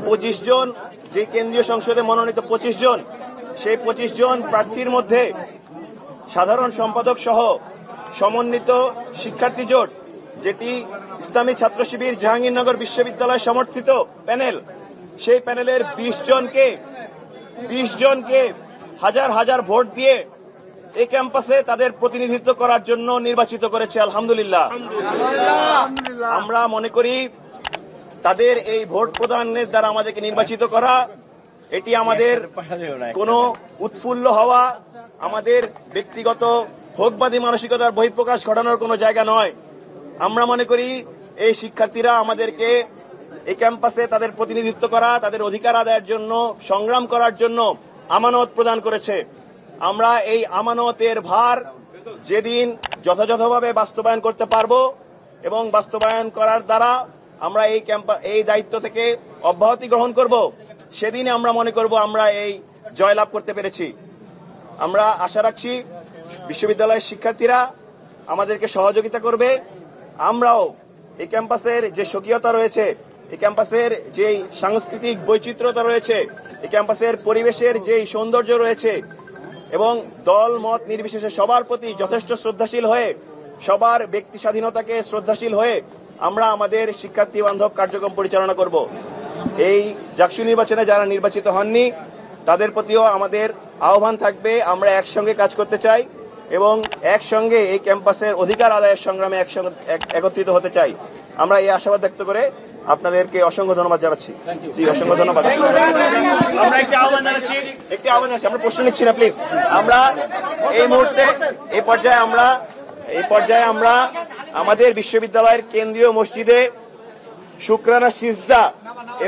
25 জন, যে কেন্দ্রীয় সংসদে মনোনীত 25 জন, সেই 25 জন প্রার্থীর মধ্যে সাধারণ সম্পাদক সহ সমন্বিত শিক্ষার্থী জোট, যেটি ইসলামী ছাত্র শিবির জাহাঙ্গীরনগর বিশ্ববিদ্যালয় সমর্থিত প্যানেল, সেই প্যানেলের 20 জনকে হাজার হাজার ভোট দিয়ে এই ক্যাম্পাসে তাদের প্রতিনিধিত্ব করার জন্য নির্বাচিত করেছে। আলহামদুলিল্লাহ। আমরা মনে করি তাদের এই ভোট প্রদানের দ্বারা আমাদেরকে নির্বাচিত করা, এটি আমাদের কোনো উৎফুল্ল হওয়া, আমাদের ব্যক্তিগত ভোগবাদী মানসিকতার বহিঃপ্রকাশ ঘটানোর কোনো জায়গা নয়। আমরা মনে করি এই শিক্ষার্থীরা আমাদেরকে এই ক্যাম্পাসে তাদের প্রতিনিধিত্ব করা, তাদের অধিকার আদায়ের জন্য সংগ্রাম করার জন্য আমানত প্রদান করেছে। আমরা এই আমানতের ভার যেদিন যথাযথভাবে বাস্তবায়ন করতে পারবো এবং বাস্তবায়ন করার দ্বারা আমরা এই দায়িত্ব থেকে অব্যাহতি গ্রহণ করব, সেদিনে আমরা মনে করব আমরা এই জয়লাভ করতে পেরেছি। আমরা আশা রাখছি বিশ্ববিদ্যালয়ের শিক্ষার্থীরা আমাদেরকে সহযোগিতা করবে। আমরাও এই ক্যাম্পাসের যে স্বকীয়তা রয়েছে, এই ক্যাম্পাসের যেই সাংস্কৃতিক বৈচিত্র্যতা রয়েছে, এই ক্যাম্পাসের পরিবেশের যেই সৌন্দর্য রয়েছে এবং দল মত নির্বিশেষে সবার প্রতি যথেষ্ট শ্রদ্ধাশীল হয়ে, সবার ব্যক্তি স্বাধীনতাকে শ্রদ্ধাশীল হয়ে আমরা আমাদের শিক্ষার্থী বান্ধব কার্যক্রম পরিচালনা করব। এই জাকসু নির্বাচনে যারা নির্বাচিত হননি তাদের প্রতিও আমাদের আহ্বান থাকবে, আমরা একসঙ্গে কাজ করতে চাই এবং একসঙ্গে এই ক্যাম্পাসের অধিকার আদায়ের সংগ্রামে একত্রিত হতে চাই। আমরা এই আশাবাদ ব্যক্ত করে আপনাদেরকে অসংখ্য ধন্যবাদ জানাচ্ছি। জি, অসংখ্য ধন্যবাদ। আমরা একটি আহ্বান জানাচ্ছি, আমরা প্রশ্ন নিচ্ছি না প্লিজ। আমরা এই মুহূর্তে এই পর্যায়ে আমরা আমাদের বিশ্ববিদ্যালয়ের কেন্দ্রীয় মসজিদে শুকরানা সিজদা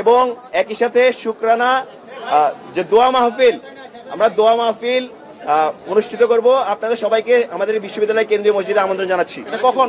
এবং একই সাথে শুকরানা যে দোয়া মাহফিল অনুষ্ঠিত করব। আপনাদের সবাইকে আমাদের বিশ্ববিদ্যালয় কেন্দ্রীয় মসজিদে আমন্ত্রণ জানাচ্ছি। কখন?